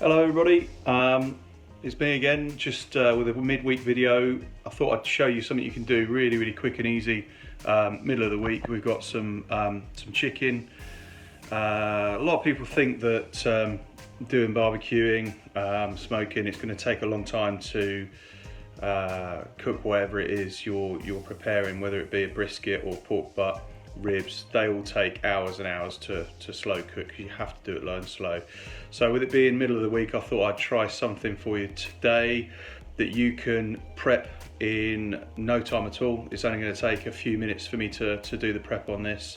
Hello everybody, it's me again, just with a midweek video. I thought I'd show you something you can do really quick and easy. Middle of the week, we've got some chicken. A lot of people think that doing barbecuing, smoking, it's going to take a long time to cook whatever it is you're preparing, whether it be a brisket or pork butt, ribs. They all take hours and hours to slow cook. You have to do it low and slow. So with it being middle of the week, I thought I'd try something for you today that you can prep in no time at all. It's only going to take a few minutes for me to do the prep on this,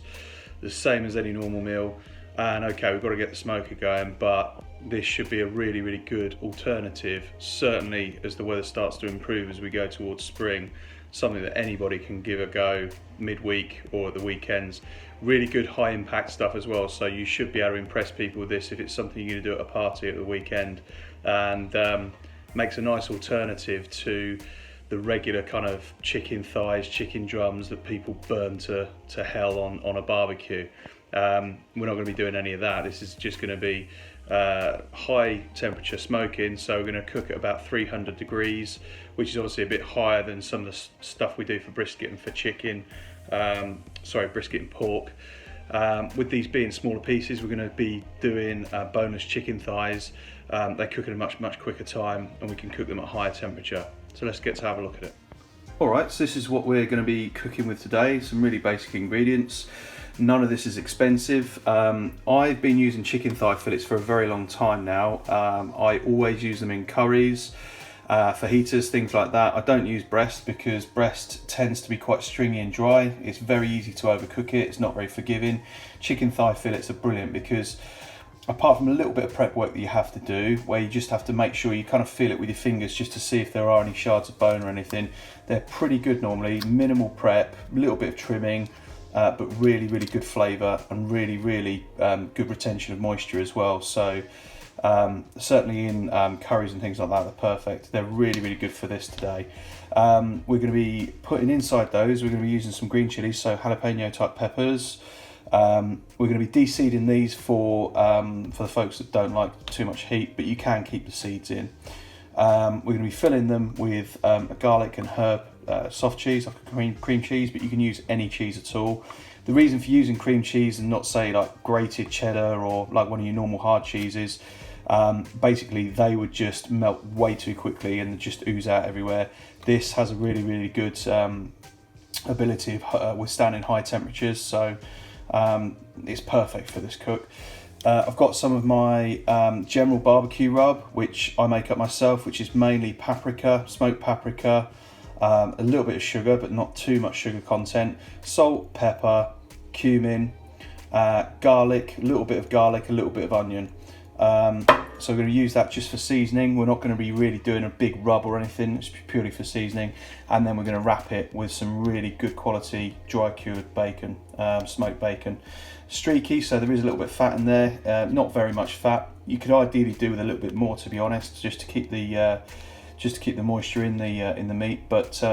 the same as any normal meal. And okay, we've got to get the smoker going, but this should be a really good alternative, certainly as the weather starts to improve as we go towards spring. Something that anybody can give a go midweek or at the weekends. Really good high impact stuff as well, so you should be able to impress people with this if it's something you're going to do at a party at the weekend, and makes a nice alternative to the regular kind of chicken thighs, chicken drums that people burn to hell on a barbecue. We're not going to be doing any of that. This is just going to be high temperature smoking, so we're going to cook at about 300 degrees, which is obviously a bit higher than some of the stuff we do for brisket and for chicken, brisket and pork. With these being smaller pieces, we're going to be doing boneless chicken thighs. They cook at a much quicker time, and we can cook them at higher temperature. So let's get to have a look at it. Alright, so this is what we're going to be cooking with today. Some really basic ingredients. None of this is expensive. I've been using chicken thigh fillets for a very long time now. I always use them in curries, fajitas, things like that. I don't use breast because breast tends to be quite stringy and dry. It's very easy to overcook it. It's not very forgiving. Chicken thigh fillets are brilliant because apart from a little bit of prep work that you have to do, where you just have to make sure you kind of feel it with your fingers just to see if there are any shards of bone or anything, they're pretty good normally. Minimal prep, a little bit of trimming, but really good flavour and really good retention of moisture as well. So certainly in curries and things like that, they're perfect. They're really good for this today. We're going to be putting inside those, we're going to be using some green chilies, so jalapeno type peppers. We're going to be de-seeding these for the folks that don't like too much heat, but you can keep the seeds in. We're going to be filling them with a garlic and herb soft cheese, like a cream cheese, but you can use any cheese at all. The reason for using cream cheese and not say like grated cheddar or like one of your normal hard cheeses, basically they would just melt way too quickly and just ooze out everywhere. This has a really good ability of withstanding high temperatures, so it's perfect for this cook. I've got some of my general barbecue rub, which I make up myself, which is mainly paprika, smoked paprika, a little bit of sugar, but not too much sugar content, salt, pepper, cumin, garlic, a little bit of onion. So we're going to use that just for seasoning. We're not going to be really doing a big rub or anything, it's purely for seasoning. And then we're going to wrap it with some really good quality dry cured bacon, smoked bacon. Streaky, so there is a little bit of fat in there, not very much fat. You could ideally do with a little bit more, to be honest, just to keep the moisture in the meat, but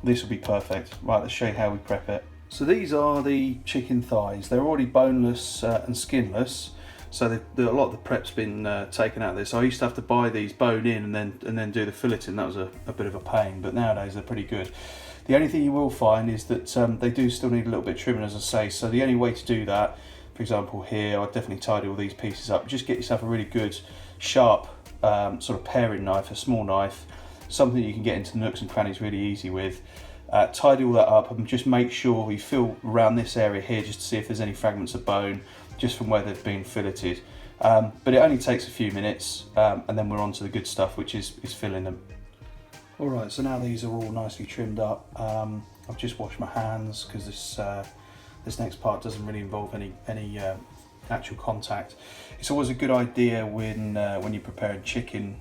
this will be perfect. Right, let's show you how we prep it. So these are the chicken thighs. They're already boneless and skinless, so a lot of the prep's been taken out of this. I used to have to buy these bone in and then do the filleting. That was a bit of a pain, but nowadays they're pretty good. The only thing you will find is that they do still need a little bit of trimming, as I say, so the only way to do that, for example here, I'd definitely tidy all these pieces up. Just get yourself a really good sharp sort of paring knife, a small knife, something you can get into nooks and crannies really easy with. Tidy all that up and just make sure you feel around this area here just to see if there's any fragments of bone just from where they've been filleted. But it only takes a few minutes, and then we're on to the good stuff, which is filling them. Alright, so now these are all nicely trimmed up. I've just washed my hands because this next part doesn't really involve any actual contact. It's always a good idea when you're preparing chicken,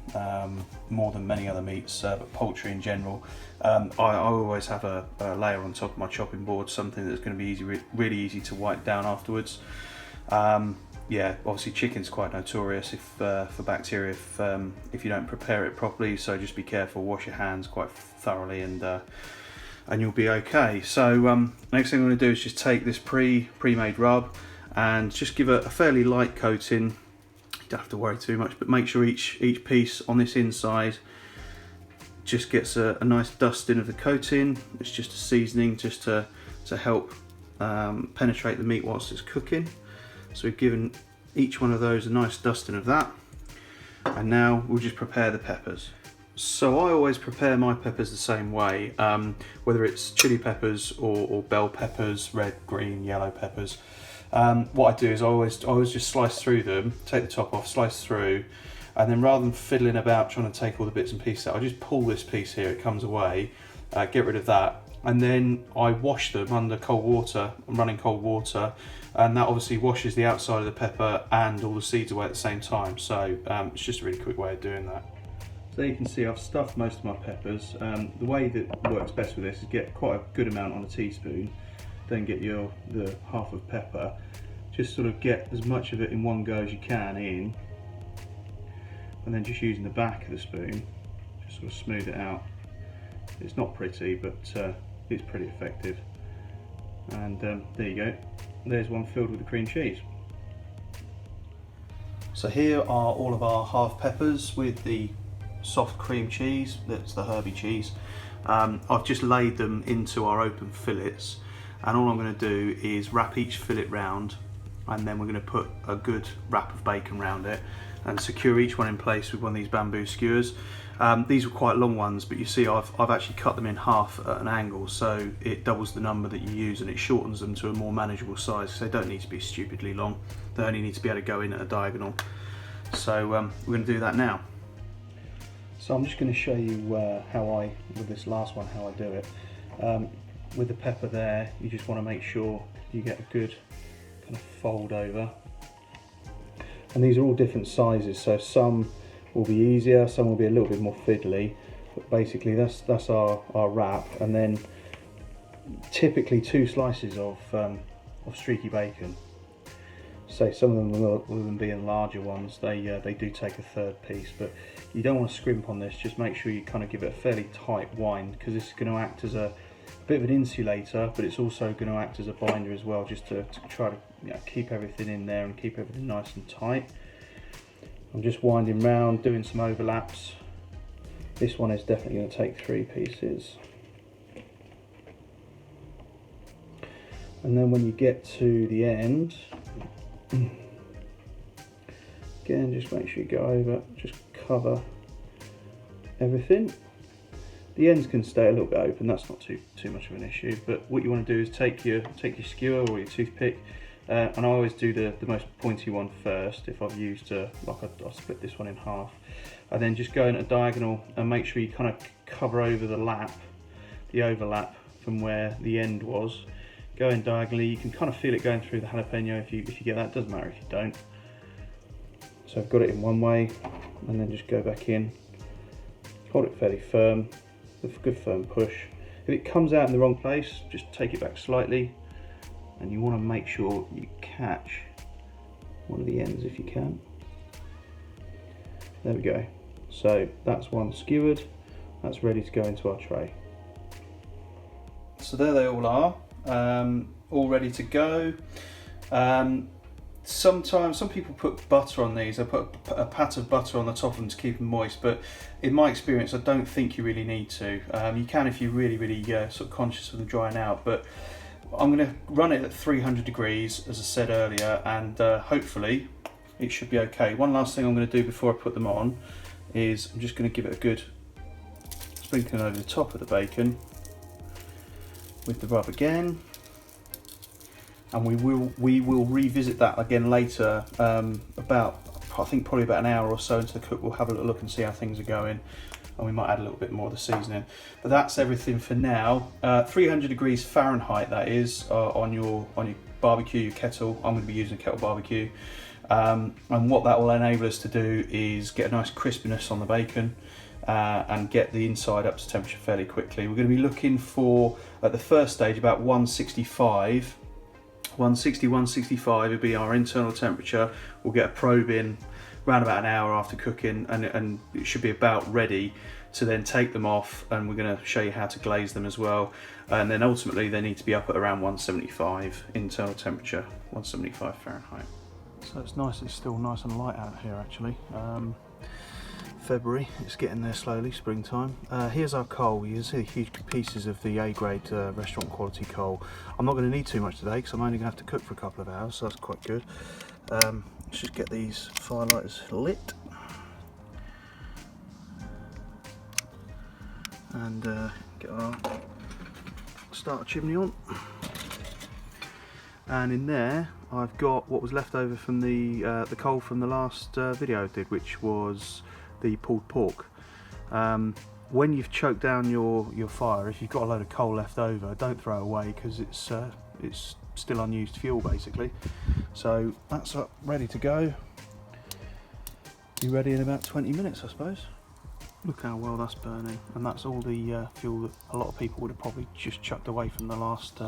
more than many other meats, but poultry in general. I always have a layer on top of my chopping board, something that's going to be really easy to wipe down afterwards. Yeah, obviously chicken's quite notorious for bacteria if you don't prepare it properly, so just be careful, wash your hands quite thoroughly, and you'll be okay. So next thing I'm going to do is just take this pre-made rub and just give it a fairly light coating. don't have to worry too much, but make sure each piece on this inside just gets a nice dusting of the coating. It's just a seasoning just to help penetrate the meat whilst it's cooking. So we've given each one of those a nice dusting of that. And now we'll just prepare the peppers. So I always prepare my peppers the same way, whether it's chili peppers or bell peppers, red, green, yellow peppers. What I do is I always just slice through them, take the top off, slice through, and then rather than fiddling about trying to take all the bits and pieces out, I just pull this piece here, it comes away, get rid of that, and then I wash them under cold water, running cold water, and that obviously washes the outside of the pepper and all the seeds away at the same time. So it's just a really quick way of doing that. So you can see I've stuffed most of my peppers. The way that works best with this is get quite a good amount on a teaspoon, then get the half of pepper. Just sort of get as much of it in one go as you can in, and then just using the back of the spoon, just sort of smooth it out. It's not pretty, but it's pretty effective. And there you go. There's one filled with the cream cheese. So here are all of our half peppers with the soft cream cheese, that's the herby cheese. I've just laid them into our open fillets, and all I'm going to do is wrap each fillet round, and then we're going to put a good wrap of bacon around it and secure each one in place with one of these bamboo skewers. These were quite long ones, but you see I've actually cut them in half at an angle, so it doubles the number that you use and it shortens them to a more manageable size, because they don't need to be stupidly long. They only need to be able to go in at a diagonal. So we're going to do that now. So I'm just going to show you with this last one, how I do it. With the pepper there, you just want to make sure you get a good kind of fold over. And these are all different sizes, so some will be easier, some will be a little bit more fiddly. But basically that's our wrap, and then typically 2 slices of streaky bacon. So some of them will be in larger ones, they do take a third piece, but you don't want to scrimp on this. Just make sure you kind of give it a fairly tight wind, because this is going to act as a bit of an insulator, but it's also going to act as a binder as well, just to try to keep everything in there and keep everything nice and tight. I'm just winding round, doing some overlaps. This one is definitely going to take 3 pieces. And then when you get to the end, again, just make sure you go over, just cover everything. The ends can stay a little bit open, that's not too much of an issue, but what you want to do is take your skewer or your toothpick, and I always do the most pointy one first. If I've used I'll split this one in half, and then just go in a diagonal and make sure you kind of cover over the overlap from where the end was. Go in diagonally, you can kind of feel it going through the jalapeno if you get that. It doesn't matter if you don't. So I've got it in one way, and then just go back in, hold it fairly firm, with a good firm push. If it comes out in the wrong place, just take it back slightly, and you want to make sure you catch one of the ends if you can. There we go. So that's one skewered, that's ready to go into our tray. So there they all are, all ready to go. Sometimes some people put butter on these. They put a pat of butter on the top of them to keep them moist, but in my experience I don't think you really need to. You can if you're really sort of conscious of them drying out, but I'm going to run it at 300 degrees as I said earlier, and hopefully it should be okay. One last thing I'm going to do before I put them on is I'm just going to give it a good sprinkling over the top of the bacon with the rub again. And we will revisit that again later, about, I think probably about an hour or so into the cook. We'll have a little look and see how things are going, and we might add a little bit more of the seasoning. But that's everything for now. 300 degrees Fahrenheit that is, on your barbecue, your kettle. I'm going to be using a kettle barbecue, and what that will enable us to do is get a nice crispiness on the bacon, and get the inside up to temperature fairly quickly. We're going to be looking for, at the first stage, about 165. 160, 165 would be our internal temperature. We'll get a probe in around about an hour after cooking, and it should be about ready to then take them off, and we're going to show you how to glaze them as well. And then ultimately they need to be up at around 175 internal temperature, 175 Fahrenheit. So it's nice, it's still nice and light out here actually. February, it's getting there slowly, springtime. Here's our coal. You can see huge pieces of the A-grade restaurant quality coal. I'm not going to need too much today because I'm only going to have to cook for a couple of hours, so that's quite good. Let's just get these firelighters lit and get our starter chimney on. And in there I've got what was left over from the coal from the last video I did, which was the pulled pork. When you've choked down your fire, if you've got a load of coal left over, don't throw it away because it's still unused fuel basically. So that's up, ready to go. Be ready in about 20 minutes, I suppose. Look how well that's burning, and that's all the fuel that a lot of people would have probably just chucked away from the last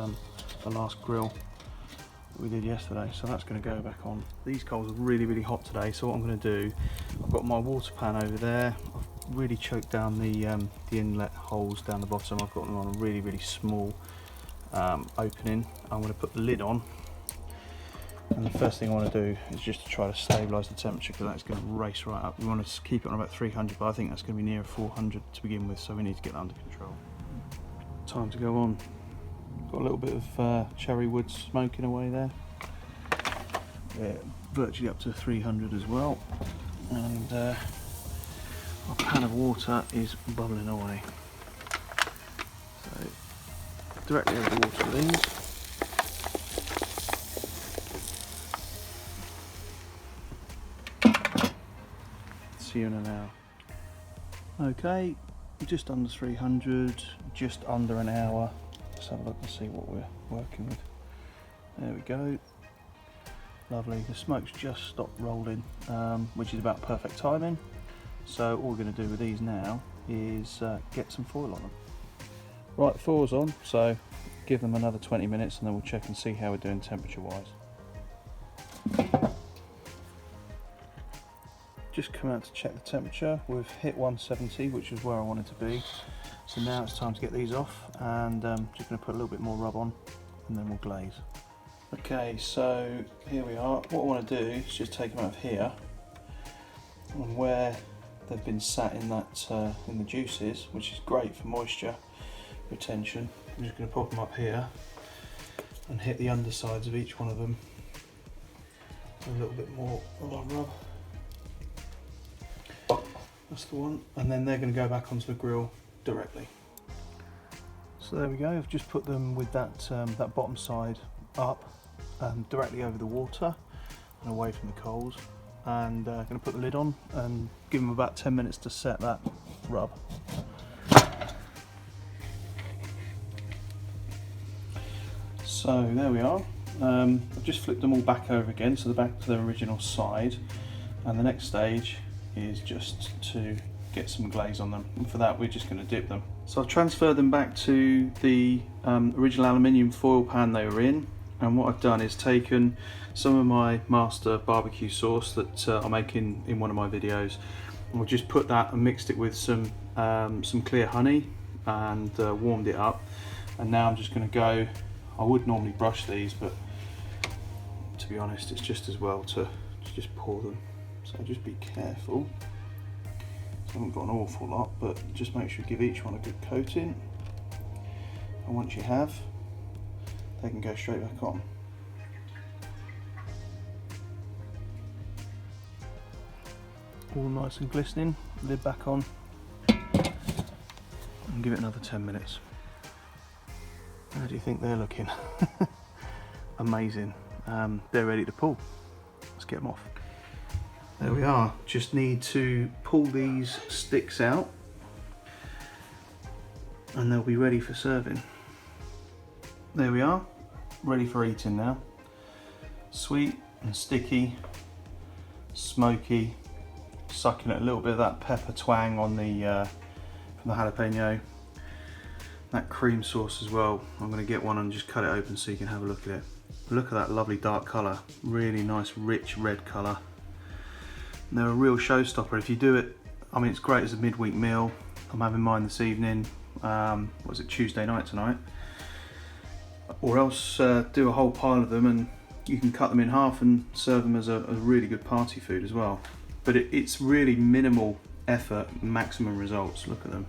grill we did yesterday, so that's going to go back on. These coals are really hot today, so what I'm going to do, I've got my water pan over there. I've really choked down the inlet holes down the bottom. I've got them on a really small opening. I'm going to put the lid on, and the first thing I want to do is just to try to stabilise the temperature, because that's going to race right up. We want to keep it on about 300, but I think that's going to be near 400 to begin with, so we need to get that under control. Time to go on. Got a little bit of cherry wood smoking away there. Yeah, virtually up to 300 as well. And our pan of water is bubbling away. So directly over the water with these. See you in an hour. Okay, just under 300, just under an hour. Let's have a look and see what we're working with. There we go. Lovely. The smoke's just stopped rolling, which is about perfect timing. So all we're going to do with these now is get some foil on them. Right, the foil's on, so give them another 20 minutes and then we'll check and see how we're doing temperature wise. Just come out to check the temperature. We've hit 170, which is where I wanted to be. So now it's time to get these off, and just going to put a little bit more rub on and then we'll glaze. Okay, so here we are. What I want to do is just take them out of here, and where they've been sat in that in the juices, which is great for moisture retention, I'm just going to pop them up here and hit the undersides of each one of them a little bit more rub. That's the one, and then they're going to go back onto the grill directly. So there we go. I've just put them with that that bottom side up, directly over the water and away from the coals, and going to put the lid on and give them about 10 minutes to set that rub. So there we are. I've just flipped them all back over again, so they're back to their original side, and the next stage is just to get some glaze on them, and for that we're just going to dip them. So I've transferred them back to the original aluminium foil pan they were in, and what I've done is taken some of my master barbecue sauce that I make in one of my videos, and we've just put that and mixed it with some clear honey and warmed it up, and now I'm just going to go, I would normally brush these, but to be honest it's just as well to just pour them. So just be careful. I haven't got an awful lot, but just make sure you give each one a good coating. And once you have, they can go straight back on. All nice and glistening, lid back on, and give it another 10 minutes. How do you think they're looking? Amazing. They're ready to pull. Let's get them off. There we are. Just need to pull these sticks out and they'll be ready for serving. There we are, ready for eating now. Sweet and sticky, smoky, sucking at a little bit of that pepper twang on the from the jalapeno. That cream sauce as well. I'm going to get one and just cut it open so you can have a look at it. Look at that lovely dark colour, really nice rich red colour. And they're a real showstopper if you do it. I mean, it's great as a midweek meal. I'm having mine this evening. Was it Tuesday night tonight? Or else do a whole pile of them and you can cut them in half and serve them as a really good party food as well. But it's really minimal effort, maximum results. Look at them.